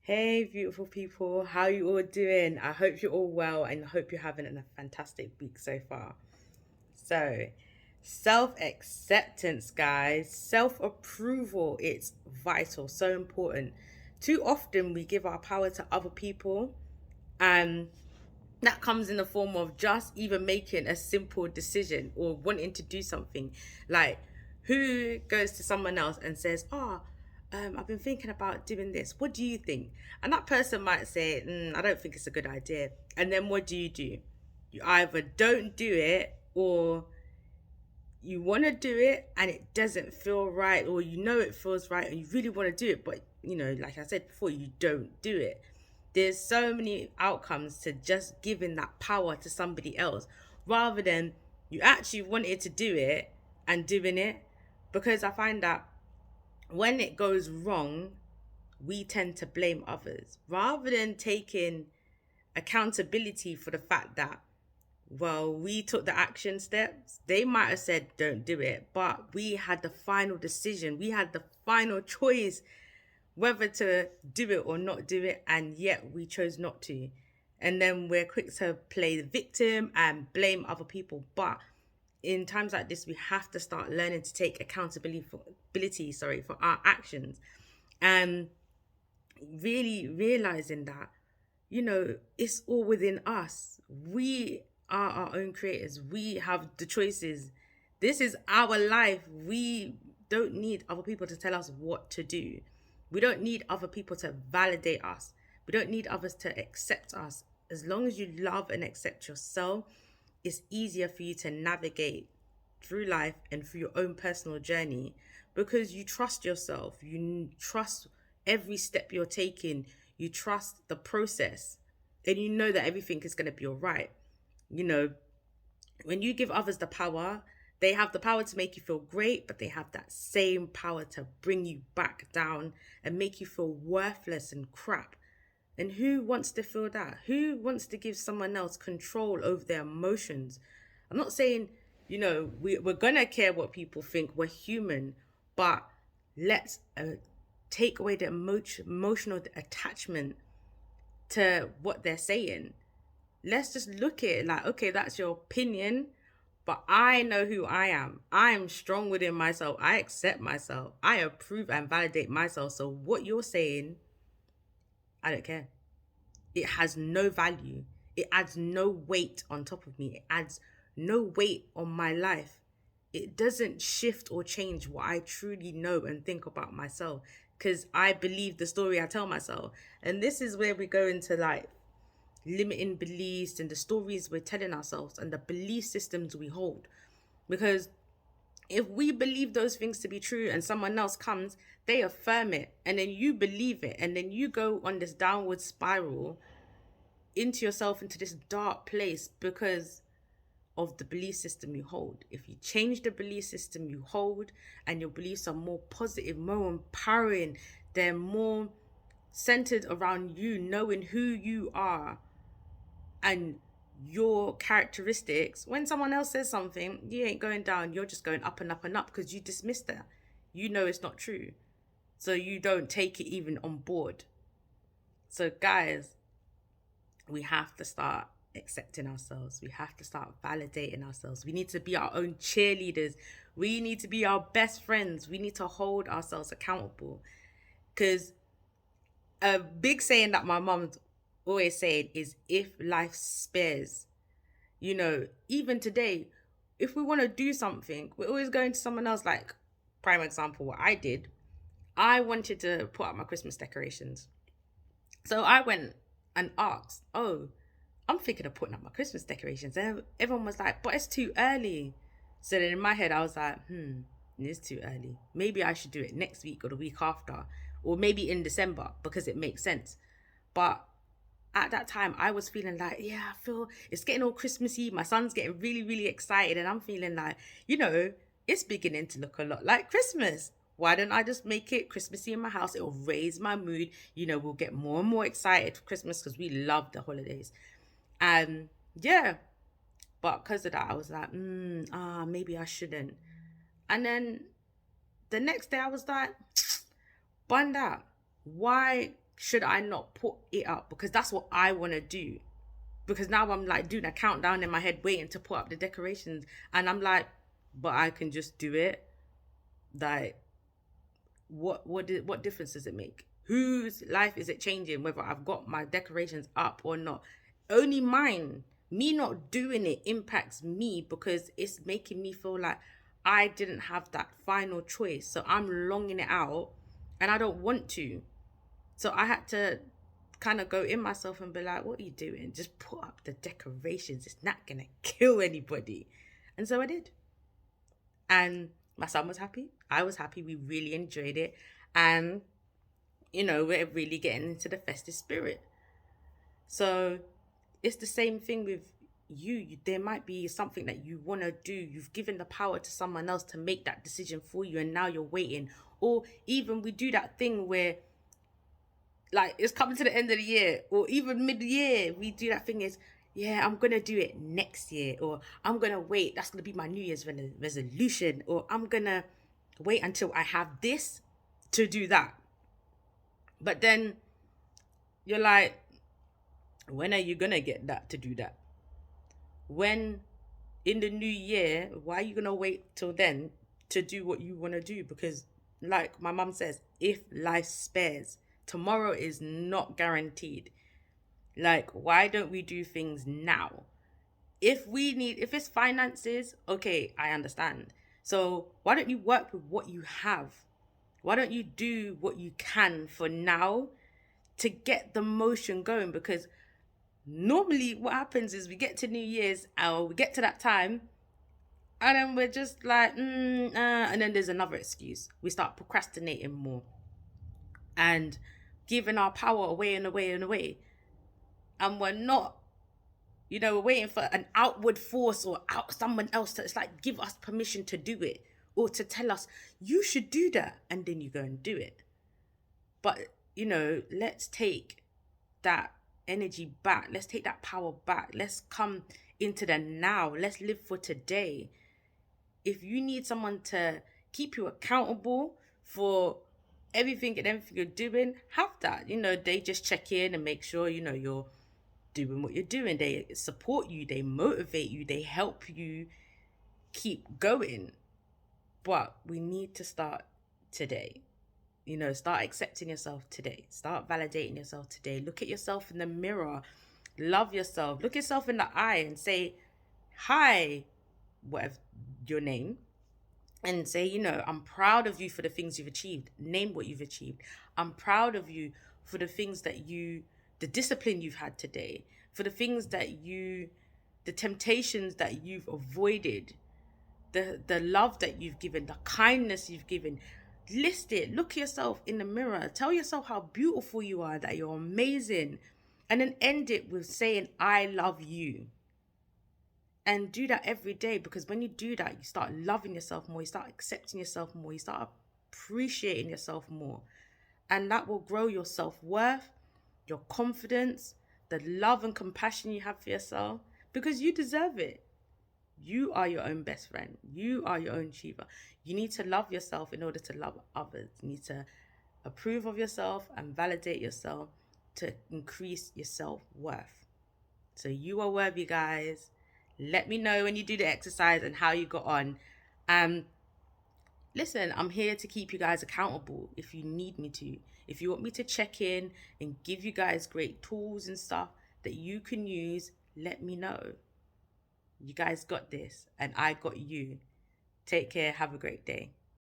Hey, beautiful people, how you all doing? I hope you're all well and I hope you're having a fantastic week so far. So, self acceptance, guys, self approval, it's vital, so important. Too often we give our power to other people, and that comes in the form of just even making a simple decision or wanting to do something. Like, who goes to someone else and says, I've been thinking about doing this. What do you think? And that person might say, I don't think it's a good idea. And then what do? You either don't do it, or you want to do it and it doesn't feel right, or you know it feels right and you really want to do it, but like I said before, you don't do it. There's so many outcomes to just giving that power to somebody else rather than you actually wanted to do it and doing it. Because I find that when it goes wrong, we tend to blame others rather than taking accountability for the fact that, well, we took the action steps. They might have said don't do it, but we had the final decision. We had the final choice whether to do it or not do it, and yet we chose not to. And then we're quick to play the victim and blame other people. But in times like this, we have to start learning to take accountability for our actions, and really realizing that it's all within us. We are our own creators. We have the choices. This is our life. We don't need other people to tell us what to do. We don't need other people to validate us. We don't need others to accept us. As long as you love and accept yourself, it's easier for you to navigate through life and through your own personal journey, because you trust yourself. You trust every step you're taking. You trust the process, and you know that everything is going to be all right. You know, when you give others the power, they have the power to make you feel great, but they have that same power to bring you back down and make you feel worthless and crap. And who wants to feel that? Who wants to give someone else control over their emotions? I'm not saying, we're going to care what people think. We're human. But let's take away the emotional attachment to what they're saying. Let's just look at it like, okay, that's your opinion, but I know who I am. I am strong within myself. I accept myself. I approve and validate myself. So what you're saying, I don't care. It has no value. It adds no weight on top of me. It adds no weight on my life. It doesn't shift or change what I truly know and think about myself, because I believe the story I tell myself. And this is where we go into like limiting beliefs and the stories we're telling ourselves and the belief systems we hold. Because if we believe those things to be true and someone else comes, they affirm it, and then you believe it, and then you go on this downward spiral into yourself, into this dark place, because of the belief system you hold. If you change the belief system you hold and your beliefs are more positive, more empowering, they're more centered around you knowing who you are and your characteristics, when someone else says something, you ain't going down, you're just going up and up and up, because you dismiss that. You know it's not true. So you don't take it even on board. So, guys, we have to start accepting ourselves. We have to start validating ourselves. We need to be our own cheerleaders. We need to be our best friends. We need to hold ourselves accountable. Because a big saying that my mom's always saying is, if life spares, even today, if we want to do something, we're always going to someone else. Like, prime example, what I did, I wanted to put up my Christmas decorations. So I went and asked, oh, I'm thinking of putting up my Christmas decorations. And everyone was like, but it's too early. So then in my head, I was like, it is too early. Maybe I should do it next week or the week after, or maybe in December, because it makes sense. But at that time, I was feeling like, yeah, I feel it's getting all Christmassy. My son's getting really, really excited. And I'm feeling like, it's beginning to look a lot like Christmas. Why don't I just make it Christmassy in my house? It'll raise my mood. We'll get more and more excited for Christmas because we love the holidays. And yeah, but because of that, I was like, maybe I shouldn't. And then the next day, I was like, bun that. Why should I not put it up? Because that's what I want to do. Because now I'm like doing a countdown in my head, waiting to put up the decorations. And I'm like, but I can just do it. Like, what difference does it make? Whose life is it changing whether I've got my decorations up or not? Only mine. Me not doing it impacts me because it's making me feel like I didn't have that final choice. So I'm longing it out and I don't want to. So I had to kind of go in myself and be like, what are you doing? Just put up the decorations. It's not going to kill anybody. And so I did. And my son was happy. I was happy. We really enjoyed it. And, we're really getting into the festive spirit. So it's the same thing with you. There might be something that you want to do. You've given the power to someone else to make that decision for you. And now you're waiting. Or even we do that thing where, like, it's coming to the end of the year, or even mid-year, we do that thing is, yeah, I'm gonna do it next year, or I'm gonna wait, that's gonna be my New Year's resolution, or I'm gonna wait until I have this to do that. But then you're like, when are you gonna get that to do that? When in the new year, why are you gonna wait till then to do what you want to do? Because like my mum says, if life spares, tomorrow is not guaranteed. Like, why don't we do things now? If it's finances, okay, I understand. So why don't you work with what you have? Why don't you do what you can for now to get the motion going? Because normally what happens is we get to New Year's or we get to that time and then we're just like, and then there's another excuse. We start procrastinating more and giving our power away and away and away. And we're not, we're waiting for an outward force or someone else to, it's like, give us permission to do it or to tell us, you should do that. And then you go and do it. But, let's take that energy back. Let's take that power back. Let's come into the now. Let's live for today. If you need someone to keep you accountable for everything you're doing, have that. They just check in and make sure, you're doing what you're doing. They support you, they motivate you, they help you keep going. But we need to start today. Start accepting yourself today. Start validating yourself today. Look at yourself in the mirror. Love yourself. Look yourself in the eye and say, hi, whatever your name. And say, I'm proud of you for the things you've achieved. Name what you've achieved. I'm proud of you for the things that the discipline you've had today, for the things that the temptations that you've avoided, the love that you've given, the kindness you've given. List it. Look yourself in the mirror. Tell yourself how beautiful you are, that you're amazing. And then end it with saying, I love you. And do that every day, because when you do that, you start loving yourself more, you start accepting yourself more, you start appreciating yourself more. And that will grow your self-worth, your confidence, the love and compassion you have for yourself, because you deserve it. You are your own best friend. You are your own achiever. You need to love yourself in order to love others. You need to approve of yourself and validate yourself to increase your self-worth. So you are worthy, guys. Let me know when you do the exercise and how you got on. Listen, I'm here to keep you guys accountable if you need me to. If you want me to check in and give you guys great tools and stuff that you can use, let me know. You guys got this, and I got you. Take care. Have a great day.